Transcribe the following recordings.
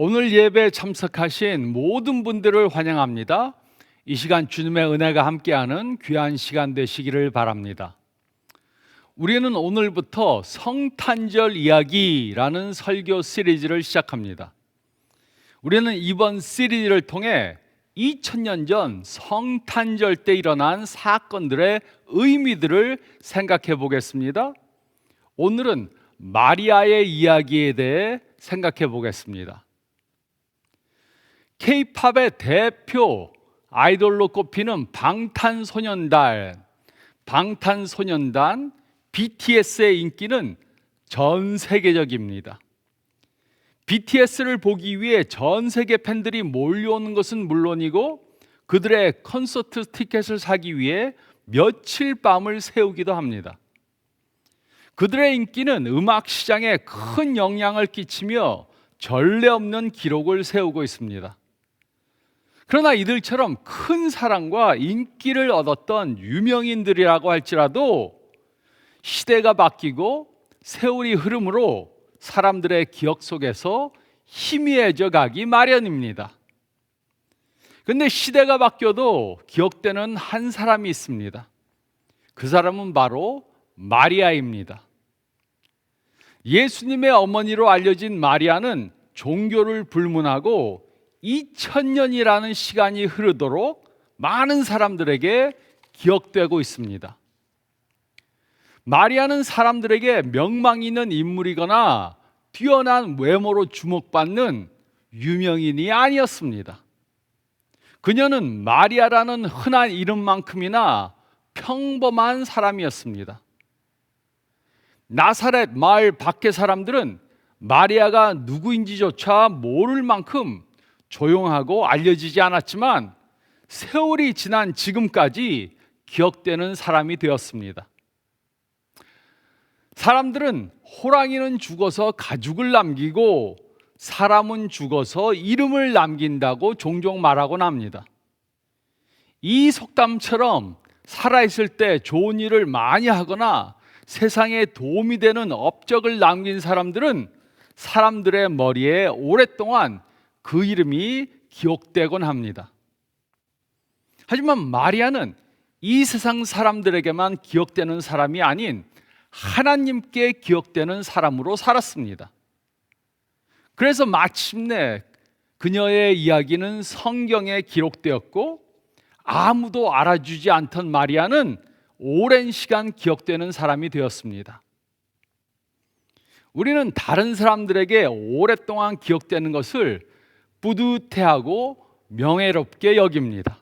오늘 예배에 참석하신 모든 분들을 환영합니다. 이 시간 주님의 은혜가 함께하는 귀한 시간 되시기를 바랍니다. 우리는 오늘부터 성탄절 이야기라는 설교 시리즈를 시작합니다. 우리는 이번 시리즈를 통해 2000년 전 성탄절 때 일어난 사건들의 의미들을 생각해 보겠습니다. 오늘은 마리아의 이야기에 대해 생각해 보겠습니다. K-팝의 대표 아이돌로 꼽히는 방탄소년단 BTS의 인기는 전 세계적입니다. BTS를 보기 위해 전 세계 팬들이 몰려오는 것은 물론이고 그들의 콘서트 티켓을 사기 위해 며칠 밤을 새우기도 합니다. 그들의 인기는 음악 시장에 큰 영향을 끼치며 전례 없는 기록을 세우고 있습니다. 그러나 이들처럼 큰 사랑과 인기를 얻었던 유명인들이라고 할지라도 시대가 바뀌고 세월이 흐름으로 사람들의 기억 속에서 희미해져 가기 마련입니다. 그런데 시대가 바뀌어도 기억되는 한 사람이 있습니다. 그 사람은 바로 마리아입니다. 예수님의 어머니로 알려진 마리아는 종교를 불문하고 2000년이라는 시간이 흐르도록 많은 사람들에게 기억되고 있습니다. 마리아는 사람들에게 명망 있는 인물이거나 뛰어난 외모로 주목받는 유명인이 아니었습니다. 그녀는 마리아라는 흔한 이름만큼이나 평범한 사람이었습니다. 나사렛 마을 밖의 사람들은 마리아가 누구인지조차 모를 만큼 조용하고 알려지지 않았지만 세월이 지난 지금까지 기억되는 사람이 되었습니다. 사람들은 호랑이는 죽어서 가죽을 남기고 사람은 죽어서 이름을 남긴다고 종종 말하곤 합니다. 이 속담처럼 살아있을 때 좋은 일을 많이 하거나 세상에 도움이 되는 업적을 남긴 사람들은 사람들의 머리에 오랫동안 그 이름이 기억되곤 합니다. 하지만 마리아는 이 세상 사람들에게만 기억되는 사람이 아닌 하나님께 기억되는 사람으로 살았습니다. 그래서 마침내 그녀의 이야기는 성경에 기록되었고 아무도 알아주지 않던 마리아는 오랜 시간 기억되는 사람이 되었습니다. 우리는 다른 사람들에게 오랫동안 기억되는 것을 뿌듯해하고 명예롭게 여깁니다.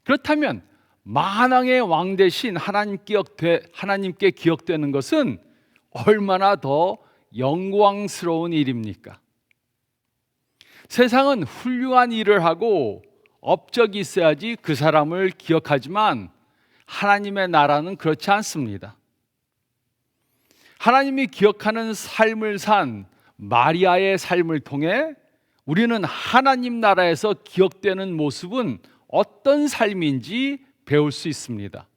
그렇다면 만왕의 왕 대신 하나님께 기억되는 것은 얼마나 더 영광스러운 일입니까? 세상은 훌륭한 일을 하고 업적이 있어야지 그 사람을 기억하지만 하나님의 나라는 그렇지 않습니다. 하나님이 기억하는 삶을 산 마리아의 삶을 통해 우리는 하나님 나라에서 기억되는 모습은 어떤 삶인지 배울 수 있습니다.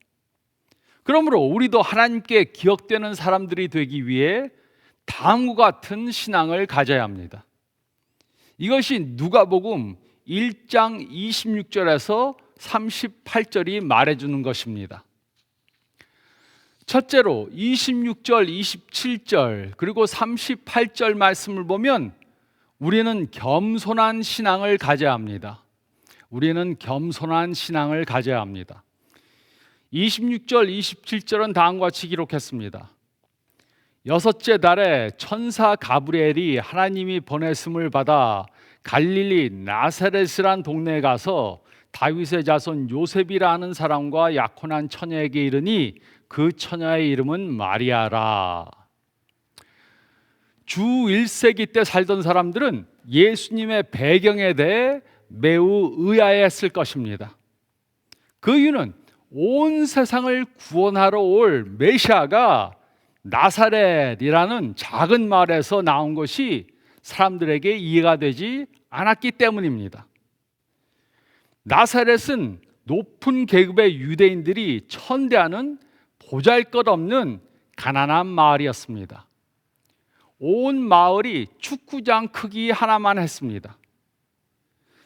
그러므로 우리도 하나님께 기억되는 사람들이 되기 위해 다음과 같은 신앙을 가져야 합니다. 이것이 누가복음 1장 26절에서 38절이 말해주는 것입니다. 첫째로 26절, 27절 그리고 38절 말씀을 보면 우리는 겸손한 신앙을 가져야 합니다. 26절, 27절은 다음과 같이 기록했습니다. 여섯째 달에 천사 가브리엘이 하나님이 보냈음을 받아 갈릴리 나사렛이란 동네에 가서 다윗의 자손 요셉이라는 사람과 약혼한 처녀에게 이르니 그 처녀의 이름은 마리아라. 주 1세기 때 살던 사람들은 예수님의 배경에 대해 매우 의아해했을 것입니다. 그 이유는 온 세상을 구원하러 올 메시아가 나사렛이라는 작은 마을에서 나온 것이 사람들에게 이해가 되지 않았기 때문입니다. 나사렛은 높은 계급의 유대인들이 천대하는 보잘것없는 가난한 마을이었습니다. 온 마을이 축구장 크기 하나만 했습니다.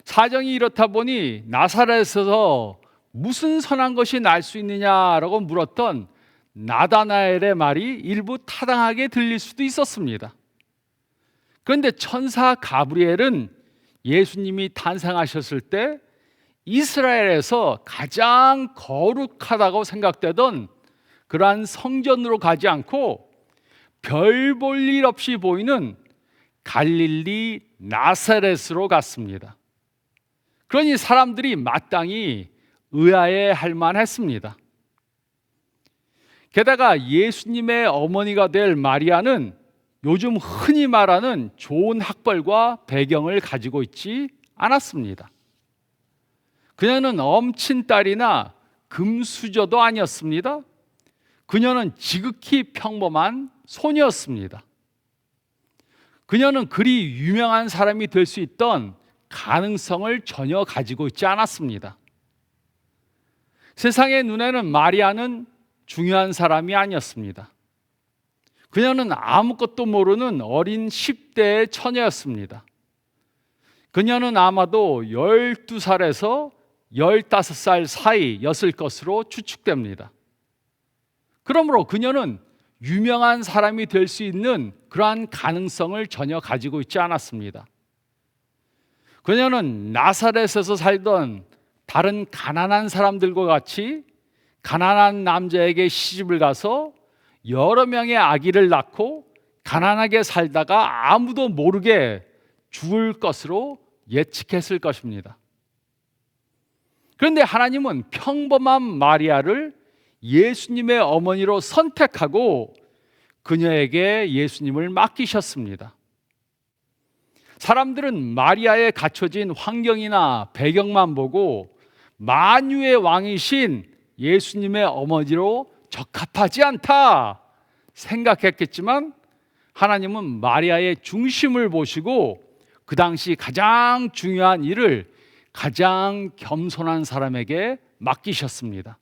사정이 이렇다 보니 나사렛에서 무슨 선한 것이 날 수 있느냐라고 물었던 나다나엘의 말이 일부 타당하게 들릴 수도 있었습니다. 그런데 천사 가브리엘은 예수님이 탄생하셨을 때 이스라엘에서 가장 거룩하다고 생각되던 그러한 성전으로 가지 않고 별 볼 일 없이 보이는 갈릴리 나사렛으로 갔습니다. 그러니 사람들이 마땅히 의아해할 만했습니다. 게다가 예수님의 어머니가 될 마리아는 요즘 흔히 말하는 좋은 학벌과 배경을 가지고 있지 않았습니다. 그녀는 엄친딸이나 금수저도 아니었습니다. 그녀는 지극히 평범한 소녀였습니다. 그녀는 그리 유명한 사람이 될 수 있던 가능성을 전혀 가지고 있지 않았습니다. 세상의 눈에는 마리아는 중요한 사람이 아니었습니다. 그녀는 아무것도 모르는 어린 10대의 처녀였습니다. 그녀는 아마도 12살에서 15살 사이였을 것으로 추측됩니다. 그러므로 그녀는 유명한 사람이 될 수 있는 그러한 가능성을 전혀 가지고 있지 않았습니다. 그녀는 나사렛에서 살던 다른 가난한 사람들과 같이 가난한 남자에게 시집을 가서 여러 명의 아기를 낳고 가난하게 살다가 아무도 모르게 죽을 것으로 예측했을 것입니다. 그런데 하나님은 평범한 마리아를 예수님의 어머니로 선택하고 그녀에게 예수님을 맡기셨습니다. 사람들은 마리아의 갖춰진 환경이나 배경만 보고 만유의 왕이신 예수님의 어머니로 적합하지 않다 생각했겠지만 하나님은 마리아의 중심을 보시고 그 당시 가장 중요한 일을 가장 겸손한 사람에게 맡기셨습니다.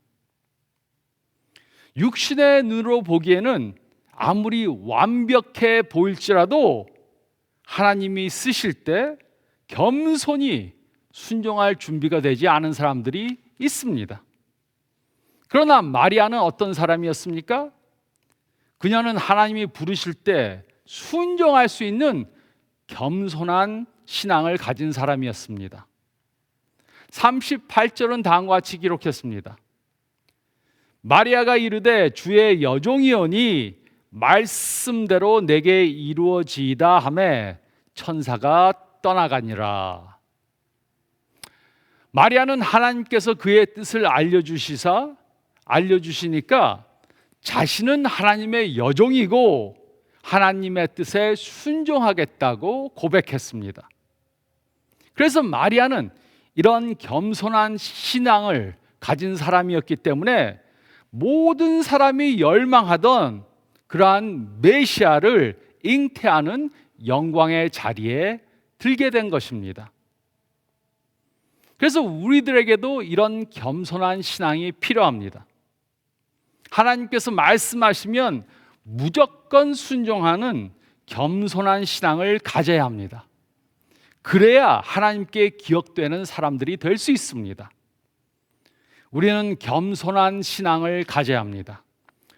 육신의 눈으로 보기에는 아무리 완벽해 보일지라도 하나님이 쓰실 때 겸손히 순종할 준비가 되지 않은 사람들이 있습니다. 그러나 마리아는 어떤 사람이었습니까? 그녀는 하나님이 부르실 때 순종할 수 있는 겸손한 신앙을 가진 사람이었습니다. 38절은 다음과 같이 기록했습니다. 마리아가 이르되 주의 여종이오니 말씀대로 내게 이루어지이다 하매 천사가 떠나가니라. 마리아는 하나님께서 그의 뜻을 알려주시니까 자신은 하나님의 여종이고 하나님의 뜻에 순종하겠다고 고백했습니다. 그래서 마리아는 이런 겸손한 신앙을 가진 사람이었기 때문에 모든 사람이 열망하던 그러한 메시아를 잉태하는 영광의 자리에 들게 된 것입니다. 그래서 우리들에게도 이런 겸손한 신앙이 필요합니다. 하나님께서 말씀하시면 무조건 순종하는 겸손한 신앙을 가져야 합니다. 그래야 하나님께 기억되는 사람들이 될 수 있습니다. 우리는 겸손한 신앙을 가져야 합니다.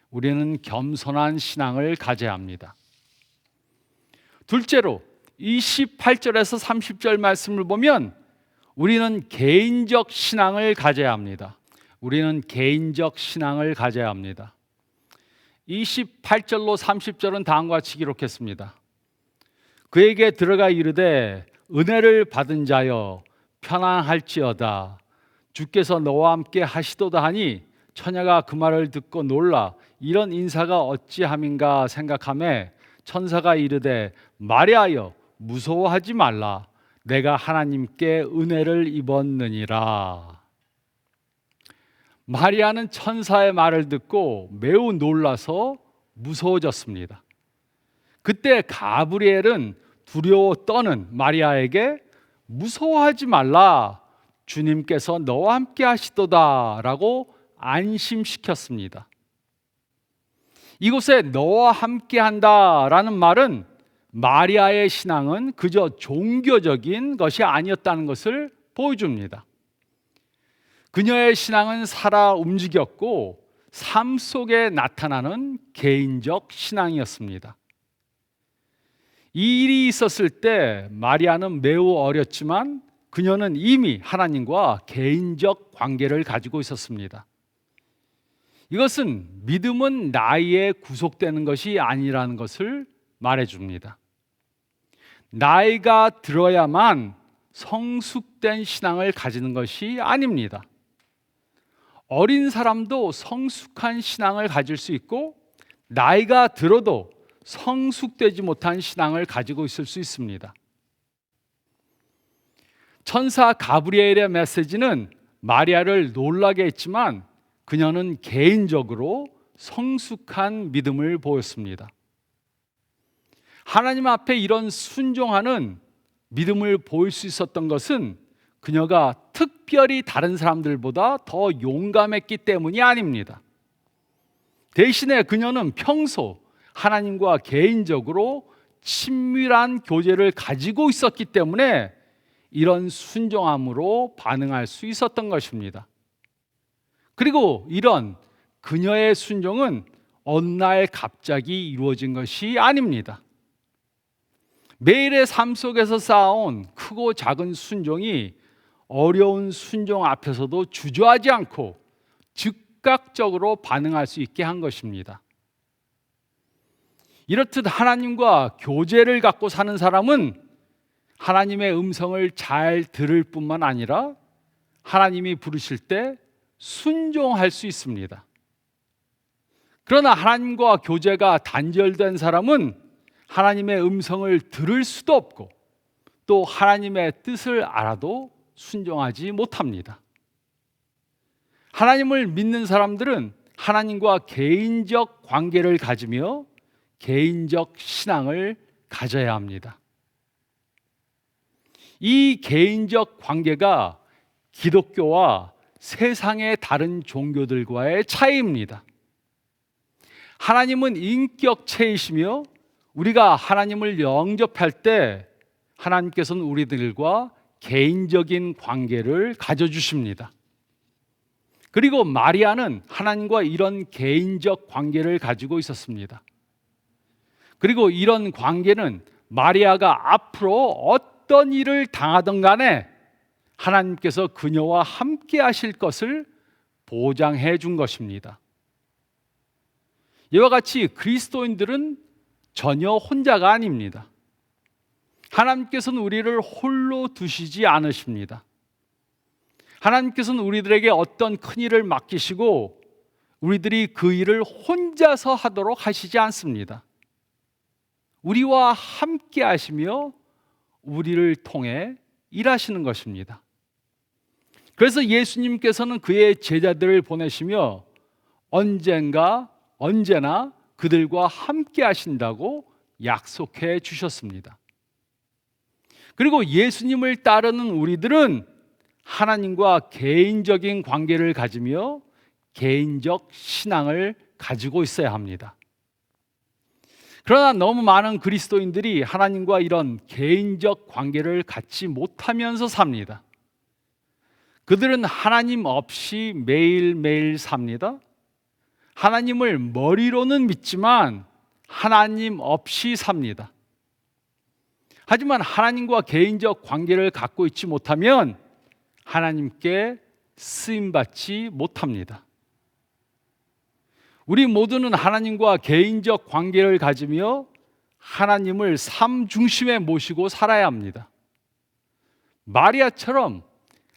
우리는 겸손한 신앙을 가져야 합니다. 둘째로 28절에서 30절 말씀을 보면 우리는 개인적 신앙을 가져야 합니다. 우리는 개인적 신앙을 가져야 합니다. 28절로 30절은 다음과 같이 기록했습니다. 그에게 들어가 이르되 은혜를 받은 자여 편안할지어다 주께서 너와 함께 하시도다 하니 처녀가 그 말을 듣고 놀라 이런 인사가 어찌함인가 생각하매 천사가 이르되 마리아여 무서워하지 말라 내가 하나님께 은혜를 입었느니라. 마리아는 천사의 말을 듣고 매우 놀라서 무서워졌습니다. 그때 가브리엘은 두려워 떠는 마리아에게 무서워하지 말라 주님께서 너와 함께 하시도다 라고 안심시켰습니다. 이곳에 너와 함께 한다라는 말은 마리아의 신앙은 그저 종교적인 것이 아니었다는 것을 보여줍니다. 그녀의 신앙은 살아 움직였고 삶 속에 나타나는 개인적 신앙이었습니다. 이 일이 있었을 때 마리아는 매우 어렸지만 그녀는 이미 하나님과 개인적 관계를 가지고 있었습니다. 이것은 믿음은 나이에 구속되는 것이 아니라는 것을 말해줍니다. 나이가 들어야만 성숙된 신앙을 가지는 것이 아닙니다. 어린 사람도 성숙한 신앙을 가질 수 있고 나이가 들어도 성숙되지 못한 신앙을 가지고 있을 수 있습니다. 천사 가브리엘의 메시지는 마리아를 놀라게 했지만 그녀는 개인적으로 성숙한 믿음을 보였습니다. 하나님 앞에 이런 순종하는 믿음을 보일 수 있었던 것은 그녀가 특별히 다른 사람들보다 더 용감했기 때문이 아닙니다. 대신에 그녀는 평소 하나님과 개인적으로 친밀한 교제를 가지고 있었기 때문에 이런 순종함으로 반응할 수 있었던 것입니다. 그리고 이런 그녀의 순종은 어느 날 갑자기 이루어진 것이 아닙니다. 매일의 삶 속에서 쌓아온 크고 작은 순종이 어려운 순종 앞에서도 주저하지 않고 즉각적으로 반응할 수 있게 한 것입니다. 이렇듯 하나님과 교제를 갖고 사는 사람은 하나님의 음성을 잘 들을 뿐만 아니라 하나님이 부르실 때 순종할 수 있습니다. 그러나 하나님과 교제가 단절된 사람은 하나님의 음성을 들을 수도 없고 또 하나님의 뜻을 알아도 순종하지 못합니다. 하나님을 믿는 사람들은 하나님과 개인적 관계를 가지며 개인적 신앙을 가져야 합니다. 이 개인적 관계가 기독교와 세상의 다른 종교들과의 차이입니다. 하나님은 인격체이시며 우리가 하나님을 영접할 때 하나님께서는 우리들과 개인적인 관계를 가져주십니다. 그리고 마리아는 하나님과 이런 개인적 관계를 가지고 있었습니다. 그리고 이런 관계는 마리아가 앞으로 어떤 일을 당하든 간에 하나님께서 그녀와 함께 하실 것을 보장해 준 것입니다. 이와 같이 그리스도인들은 전혀 혼자가 아닙니다. 하나님께서는 우리를 홀로 두시지 않으십니다. 하나님께서는 우리들에게 어떤 큰 일을 맡기시고 우리들이 그 일을 혼자서 하도록 하시지 않습니다. 우리와 함께 하시며 우리를 통해 일하시는 것입니다. 그래서 예수님께서는 그의 제자들을 보내시며 언제나 그들과 함께 하신다고 약속해 주셨습니다. 그리고 예수님을 따르는 우리들은 하나님과 개인적인 관계를 가지며 개인적 신앙을 가지고 있어야 합니다. 그러나 너무 많은 그리스도인들이 하나님과 이런 개인적 관계를 갖지 못하면서 삽니다. 그들은 하나님 없이 매일매일 삽니다. 하나님을 머리로는 믿지만 하나님 없이 삽니다. 하지만 하나님과 개인적 관계를 갖고 있지 못하면 하나님께 쓰임받지 못합니다. 우리 모두는 하나님과 개인적 관계를 가지며 하나님을 삶 중심에 모시고 살아야 합니다. 마리아처럼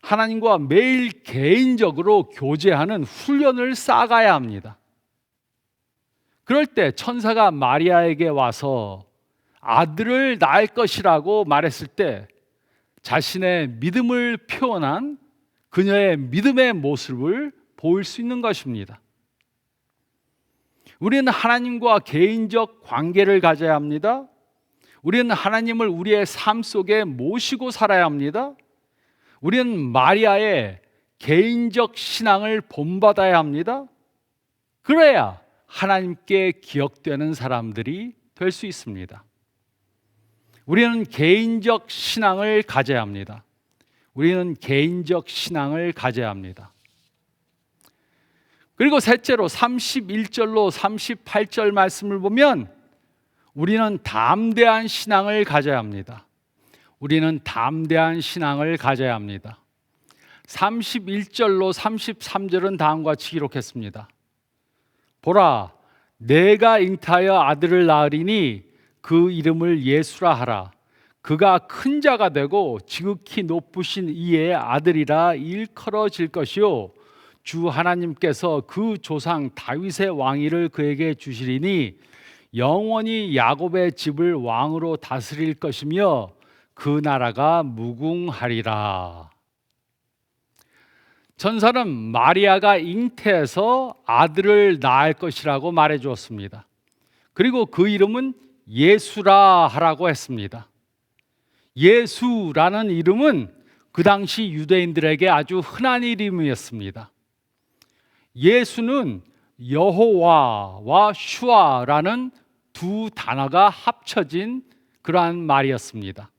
하나님과 매일 개인적으로 교제하는 훈련을 쌓아가야 합니다. 그럴 때 천사가 마리아에게 와서 아들을 낳을 것이라고 말했을 때 자신의 믿음을 표현한 그녀의 믿음의 모습을 보일 수 있는 것입니다. 우리는 하나님과 개인적 관계를 가져야 합니다. 우리는 하나님을 우리의 삶 속에 모시고 살아야 합니다. 우리는 마리아의 개인적 신앙을 본받아야 합니다. 그래야 하나님께 기억되는 사람들이 될 수 있습니다. 우리는 개인적 신앙을 가져야 합니다. 우리는 개인적 신앙을 가져야 합니다. 그리고 셋째로 31절로 38절 말씀을 보면 우리는 담대한 신앙을 가져야 합니다. 우리는 담대한 신앙을 가져야 합니다. 31절로 33절은 다음과 같이 기록했습니다. 보라, 내가 잉태하여 아들을 낳으리니 그 이름을 예수라 하라. 그가 큰 자가 되고 지극히 높으신 이의 아들이라 일컬어질 것이요 주 하나님께서 그 조상 다윗의 왕위를 그에게 주시리니 영원히 야곱의 집을 왕으로 다스릴 것이며 그 나라가 무궁하리라. 천사는 마리아가 잉태해서 아들을 낳을 것이라고 말해 주었습니다. 그리고 그 이름은 예수라 하라고 했습니다. 예수라는 이름은 그 당시 유대인들에게 아주 흔한 이름이었습니다. 예수는 여호와와 슈아라는 두 단어가 합쳐진 그러한 말이었습니다.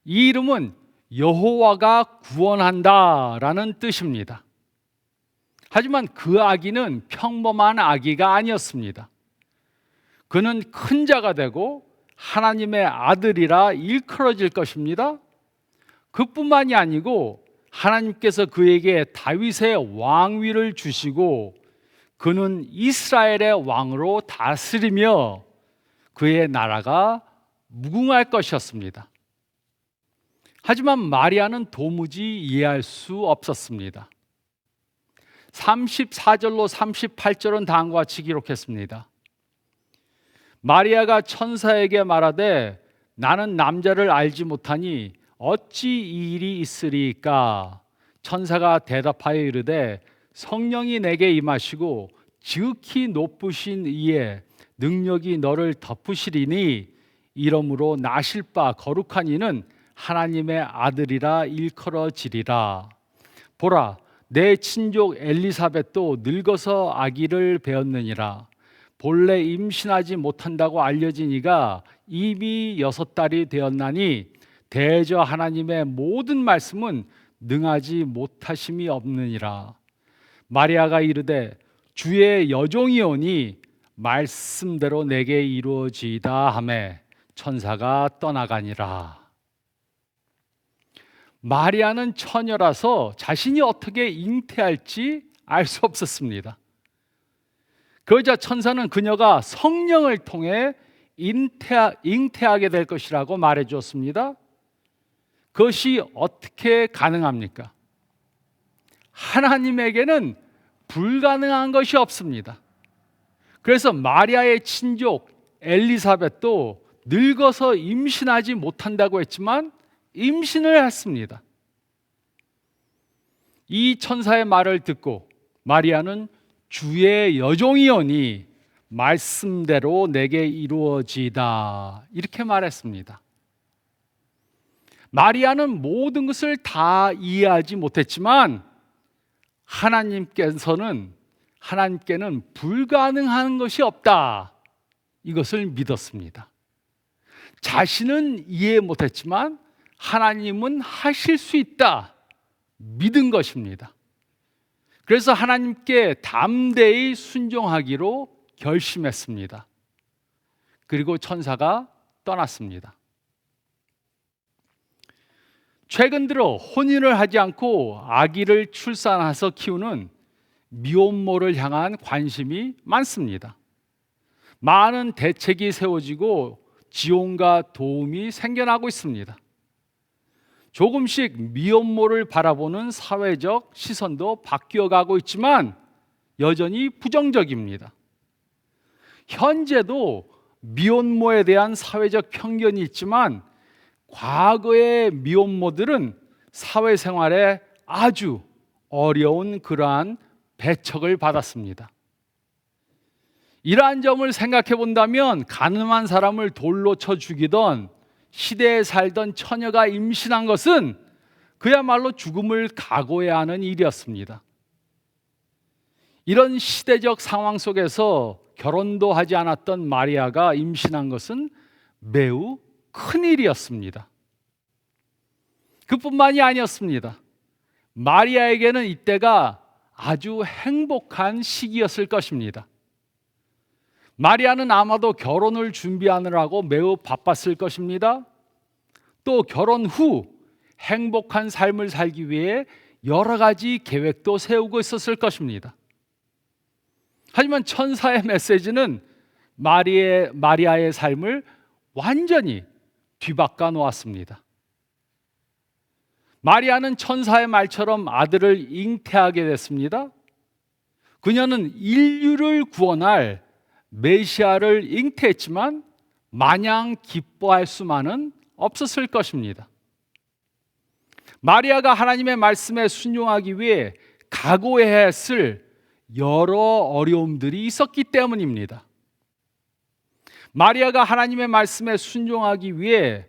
이 이름은 여호와가 구원한다라는 뜻입니다. 하지만 그 아기는 평범한 아기가 아니었습니다. 그는 큰 자가 되고 하나님의 아들이라 일컬어질 것입니다. 그뿐만이 아니고 하나님께서 그에게 다윗의 왕위를 주시고 그는 이스라엘의 왕으로 다스리며 그의 나라가 무궁할 것이었습니다. 하지만 마리아는 도무지 이해할 수 없었습니다. 34절로 38절은 다음과 같이 기록했습니다. 마리아가 천사에게 말하되 나는 남자를 알지 못하니 어찌 이 일이 있으리까? 천사가 대답하여 이르되 성령이 내게 임하시고 지극히 높으신 이의 능력이 너를 덮으시리니 이러므로 나실 바 거룩한 이는 하나님의 아들이라 일컬어지리라. 보라, 내 친족 엘리사벳도 늙어서 아기를 배었느니라. 본래 임신하지 못한다고 알려진 이가 이미 6달이 되었나니 대저 하나님의 모든 말씀은 능하지 못하심이 없느니라. 마리아가 이르되 주의 여종이오니 말씀대로 내게 이루어지이다 하매 천사가 떠나가니라. 마리아는 처녀라서 자신이 어떻게 잉태할지 알 수 없었습니다. 그러자 천사는 그녀가 성령을 통해 잉태하게 될 것이라고 말해 주었습니다. 그것이 어떻게 가능합니까? 하나님에게는 불가능한 것이 없습니다. 그래서 마리아의 친족 엘리사벳도 늙어서 임신하지 못한다고 했지만 임신을 했습니다. 이 천사의 말을 듣고 마리아는 주의 여종이오니 말씀대로 내게 이루어지이다 이렇게 말했습니다. 마리아는 모든 것을 다 이해하지 못했지만 하나님께는 불가능한 것이 없다 이것을 믿었습니다. 자신은 이해 못했지만 하나님은 하실 수 있다 믿은 것입니다. 그래서 하나님께 담대히 순종하기로 결심했습니다. 그리고 천사가 떠났습니다. 최근 들어 혼인을 하지 않고 아기를 출산해서 키우는 미혼모를 향한 관심이 많습니다. 많은 대책이 세워지고 지원과 도움이 생겨나고 있습니다. 조금씩 미혼모를 바라보는 사회적 시선도 바뀌어가고 있지만 여전히 부정적입니다. 현재도 미혼모에 대한 사회적 편견이 있지만 과거의 미혼모들은 사회생활에 아주 어려운 그러한 배척을 받았습니다. 이러한 점을 생각해 본다면 가늠한 사람을 돌로 쳐 죽이던 시대에 살던 처녀가 임신한 것은 그야말로 죽음을 각오해야 하는 일이었습니다. 이런 시대적 상황 속에서 결혼도 하지 않았던 마리아가 임신한 것은 매우 큰일이었습니다. 그뿐만이 아니었습니다. 마리아에게는 이때가 아주 행복한 시기였을 것입니다. 마리아는 아마도 결혼을 준비하느라고 매우 바빴을 것입니다. 또 결혼 후 행복한 삶을 살기 위해 여러 가지 계획도 세우고 있었을 것입니다. 하지만 천사의 메시지는 마리아의 삶을 완전히 뒤바꿔 놓았습니다. 마리아는 천사의 말처럼 아들을 잉태하게 됐습니다. 그녀는 인류를 구원할 메시아를 잉태했지만 마냥 기뻐할 수만은 없었을 것입니다. 마리아가 하나님의 말씀에 순종하기 위해 각오해야 했을 여러 어려움들이 있었기 때문입니다. 마리아가 하나님의 말씀에 순종하기 위해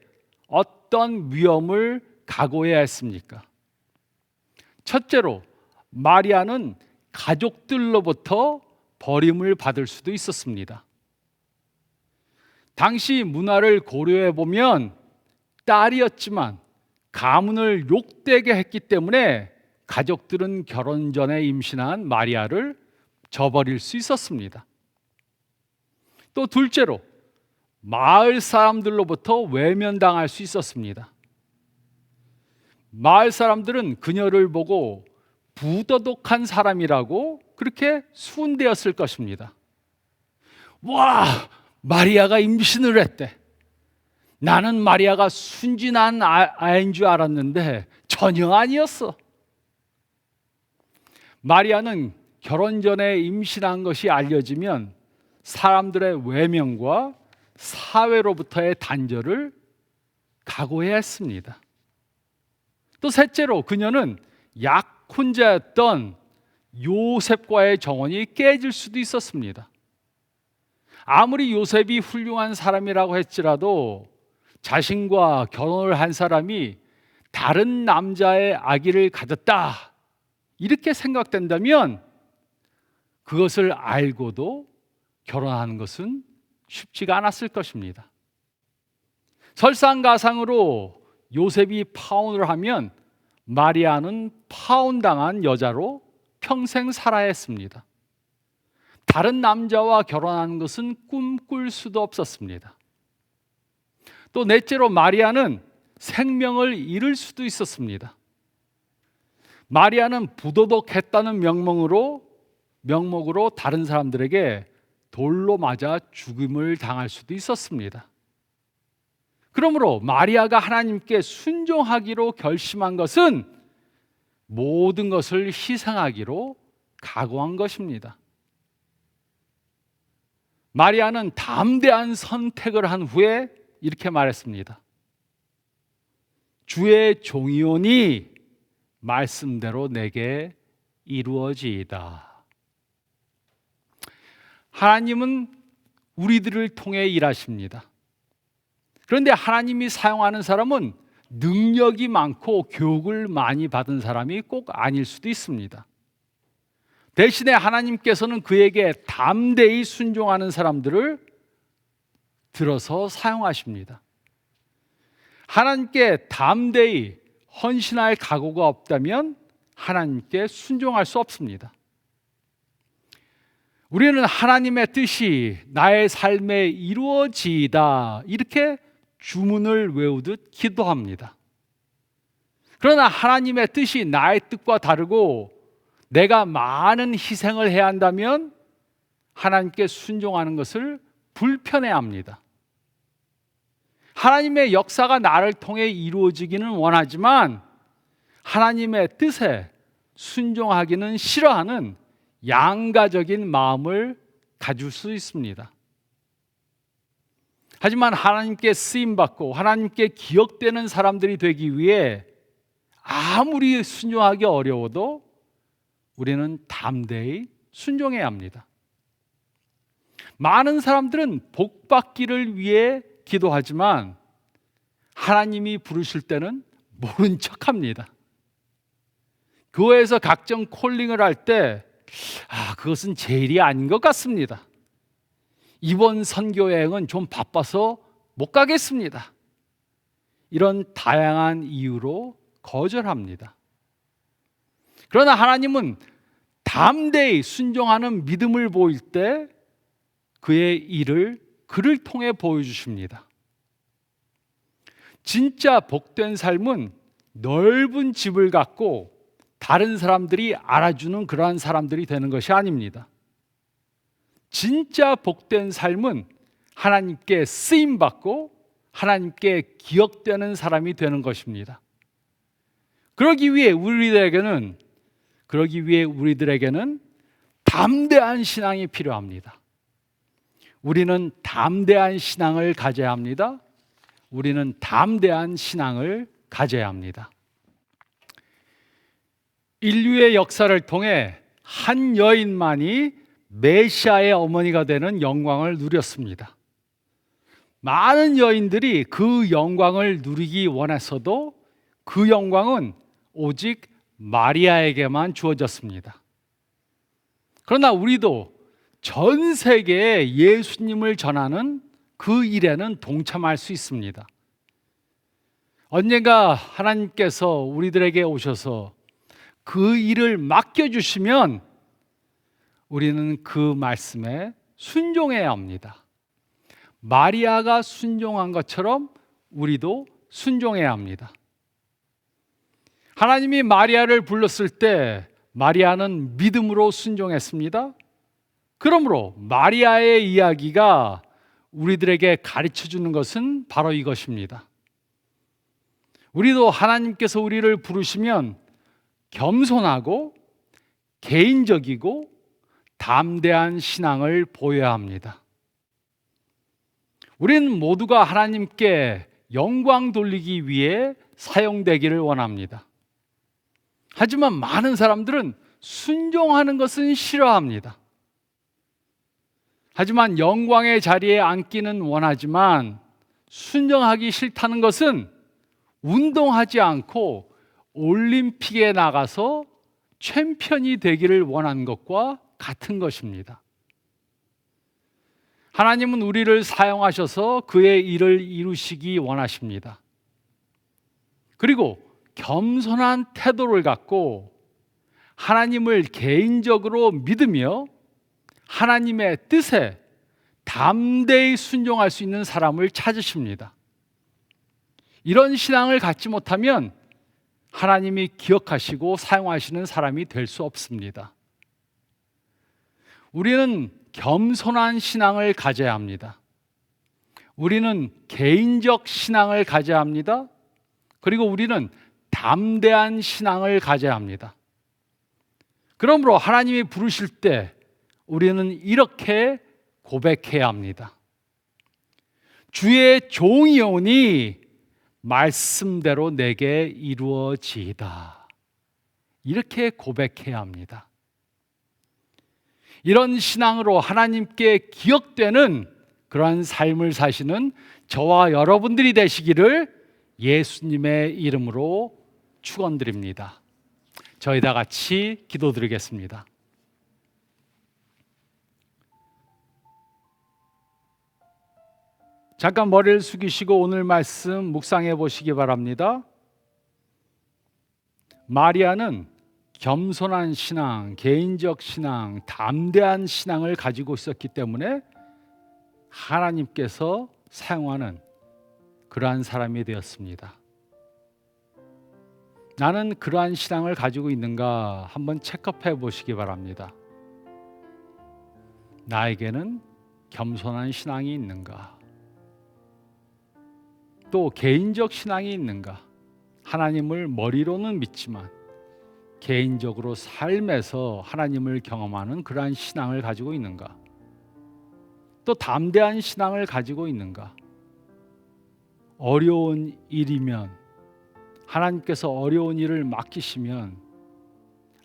어떤 위험을 각오해야 했습니까? 첫째로 마리아는 가족들로부터 버림을 받을 수도 있었습니다. 당시 문화를 고려해 보면 딸이었지만 가문을 욕되게 했기 때문에 가족들은 결혼 전에 임신한 마리아를 저버릴 수 있었습니다. 또 둘째로 마을 사람들로부터 외면당할 수 있었습니다. 마을 사람들은 그녀를 보고 부도덕한 사람이라고 그렇게 수군대었을 것입니다. 와, 마리아가 임신을 했대. 나는 마리아가 순진한 아이인 줄 알았는데 전혀 아니었어. 마리아는 결혼 전에 임신한 것이 알려지면 사람들의 외면과 사회로부터의 단절을 각오해야 했습니다. 또 셋째로 그녀는 약혼자였던 요셉과의 정혼이 깨질 수도 있었습니다. 아무리 요셉이 훌륭한 사람이라고 할지라도 자신과 결혼을 한 사람이 다른 남자의 아기를 가졌다 이렇게 생각된다면 그것을 알고도 결혼하는 것은 쉽지가 않았을 것입니다. 설상가상으로 요셉이 파혼을 하면 마리아는 파혼당한 여자로 평생 살아야 했습니다. 다른 남자와 결혼하는 것은 꿈꿀 수도 없었습니다. 또 넷째로 마리아는 생명을 잃을 수도 있었습니다. 마리아는 부도덕했다는 명목으로 다른 사람들에게 돌로 맞아 죽음을 당할 수도 있었습니다. 그러므로 마리아가 하나님께 순종하기로 결심한 것은 모든 것을 희생하기로 각오한 것입니다. 마리아는 담대한 선택을 한 후에 이렇게 말했습니다. 주의 종이오니 말씀대로 내게 이루어지이다. 하나님은 우리들을 통해 일하십니다. 그런데 하나님이 사용하는 사람은 능력이 많고 교육을 많이 받은 사람이 꼭 아닐 수도 있습니다. 대신에 하나님께서는 그에게 담대히 순종하는 사람들을 들어서 사용하십니다. 하나님께 담대히 헌신할 각오가 없다면 하나님께 순종할 수 없습니다. 우리는 하나님의 뜻이 나의 삶에 이루어지이다 이렇게 주문을 외우듯 기도합니다. 그러나 하나님의 뜻이 나의 뜻과 다르고 내가 많은 희생을 해야 한다면 하나님께 순종하는 것을 불편해합니다. 하나님의 역사가 나를 통해 이루어지기는 원하지만 하나님의 뜻에 순종하기는 싫어하는 양가적인 마음을 가질 수 있습니다. 하지만 하나님께 쓰임받고 하나님께 기억되는 사람들이 되기 위해 아무리 순종하기 어려워도 우리는 담대히 순종해야 합니다. 많은 사람들은 복 받기를 위해 기도하지만 하나님이 부르실 때는 모른 척합니다. 교회에서 각종 콜링을 할 때 그것은 제 일이 아닌 것 같습니다. 이번 선교 여행은 좀 바빠서 못 가겠습니다. 이런 다양한 이유로 거절합니다. 그러나 하나님은 담대히 순종하는 믿음을 보일 때 그의 일을 그를 통해 보여주십니다. 진짜 복된 삶은 넓은 집을 갖고 다른 사람들이 알아주는 그러한 사람들이 되는 것이 아닙니다. 진짜 복된 삶은 하나님께 쓰임받고 하나님께 기억되는 사람이 되는 것입니다. 그러기 위해 우리들에게는 담대한 신앙이 필요합니다. 우리는 담대한 신앙을 가져야 합니다. 우리는 담대한 신앙을 가져야 합니다. 인류의 역사를 통해 한 여인만이 메시아의 어머니가 되는 영광을 누렸습니다. 많은 여인들이 그 영광을 누리기 원했어도 그 영광은 오직 마리아에게만 주어졌습니다. 그러나 우리도 전 세계에 예수님을 전하는 그 일에는 동참할 수 있습니다. 언젠가 하나님께서 우리들에게 오셔서 그 일을 맡겨주시면 우리는 그 말씀에 순종해야 합니다. 마리아가 순종한 것처럼 우리도 순종해야 합니다. 하나님이 마리아를 불렀을 때 마리아는 믿음으로 순종했습니다. 그러므로 마리아의 이야기가 우리들에게 가르쳐 주는 것은 바로 이것입니다. 우리도 하나님께서 우리를 부르시면 겸손하고 개인적이고 담대한 신앙을 보여야 합니다. 우리는 모두가 하나님께 영광 돌리기 위해 사용되기를 원합니다. 하지만 많은 사람들은 순종하는 것은 싫어합니다. 하지만 영광의 자리에 앉기는 원하지만 순종하기 싫다는 것은 운동하지 않고 올림픽에 나가서 챔피언이 되기를 원하는 것과 같은 것입니다. 하나님은 우리를 사용하셔서 그의 일을 이루시기 원하십니다. 그리고 겸손한 태도를 갖고 하나님을 개인적으로 믿으며 하나님의 뜻에 담대히 순종할 수 있는 사람을 찾으십니다. 이런 신앙을 갖지 못하면 하나님이 기억하시고 사용하시는 사람이 될 수 없습니다. 우리는 겸손한 신앙을 가져야 합니다. 우리는 개인적 신앙을 가져야 합니다. 그리고 우리는 담대한 신앙을 가져야 합니다. 그러므로 하나님이 부르실 때 우리는 이렇게 고백해야 합니다. 주의 종이오니 말씀대로 내게 이루어지이다. 이렇게 고백해야 합니다. 이런 신앙으로 하나님께 기억되는 그러한 삶을 사시는 저와 여러분들이 되시기를 예수님의 이름으로 축원드립니다. 저희 다 같이 기도드리겠습니다. 잠깐 머리를 숙이시고 오늘 말씀 묵상해 보시기 바랍니다. 마리아는 겸손한 신앙, 개인적 신앙, 담대한 신앙을 가지고 있었기 때문에 하나님께서 사용하는 그러한 사람이 되었습니다. 나는 그러한 신앙을 가지고 있는가 한번 체크해 보시기 바랍니다. 나에게는 겸손한 신앙이 있는가? 또 개인적 신앙이 있는가? 하나님을 머리로는 믿지만 개인적으로 삶에서 하나님을 경험하는 그러한 신앙을 가지고 있는가? 또 담대한 신앙을 가지고 있는가? 어려운 일이면 하나님께서 어려운 일을 맡기시면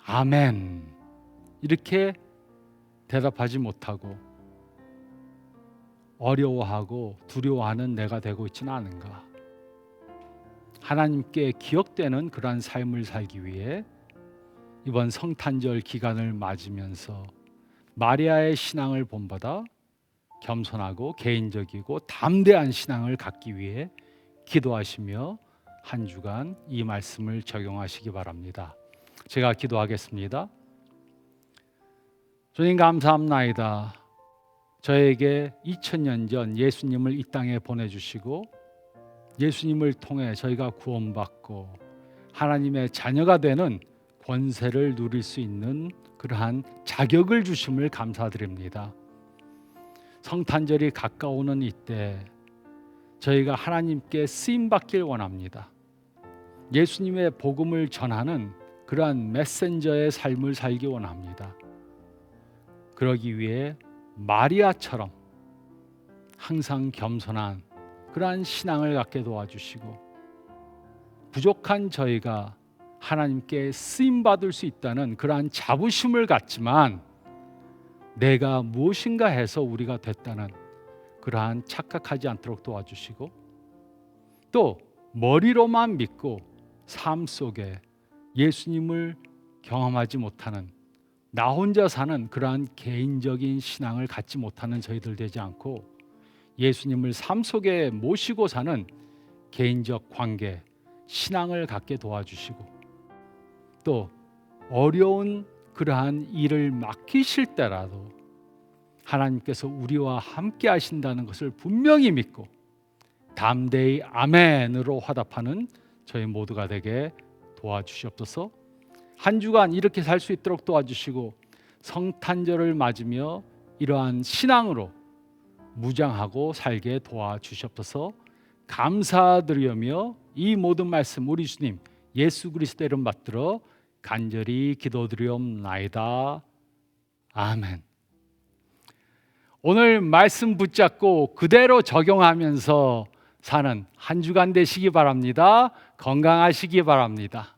아멘 이렇게 대답하지 못하고 어려워하고 두려워하는 내가 되고 있지는 않은가? 하나님께 기억되는 그러한 삶을 살기 위해 이번 성탄절 기간을 맞으면서 마리아의 신앙을 본받아 겸손하고 개인적이고 담대한 신앙을 갖기 위해 기도하시며 한 주간 이 말씀을 적용하시기 바랍니다. 제가 기도하겠습니다. 주님 감사합나이다. 저에게 2000년 전 예수님을 이 땅에 보내주시고 예수님을 통해 저희가 구원받고 하나님의 자녀가 되는 권세를 누릴 수 있는 그러한 자격을 주심을 감사드립니다. 성탄절이 가까우는 이때 저희가 하나님께 쓰임받길 원합니다. 예수님의 복음을 전하는 그러한 메신저의 삶을 살기 원합니다. 그러기 위해 마리아처럼 항상 겸손한 그러한 신앙을 갖게 도와주시고 부족한 저희가 하나님께 쓰임받을 수 있다는 그러한 자부심을 갖지만 내가 무엇인가 해서 우리가 됐다는 그러한 착각하지 않도록 도와주시고 또 머리로만 믿고 삶 속에 예수님을 경험하지 못하는 나 혼자 사는 그러한 개인적인 신앙을 갖지 못하는 저희들 되지 않고 예수님을 삶 속에 모시고 사는 개인적 관계, 신앙을 갖게 도와주시고 또 어려운 그러한 일을 맡기실 때라도 하나님께서 우리와 함께 하신다는 것을 분명히 믿고 담대히 아멘으로 화답하는 저희 모두가 되게 도와주시옵소서. 한 주간 이렇게 살 수 있도록 도와주시고 성탄절을 맞으며 이러한 신앙으로 무장하고 살게 도와주시옵소서. 감사드리며 이 모든 말씀 우리 주님 예수 그리스도 이름 받들어 간절히 기도드리옵나이다. 아멘. 오늘 말씀 붙잡고 그대로 적용하면서 사는 한 주간 되시기 바랍니다. 건강하시기 바랍니다.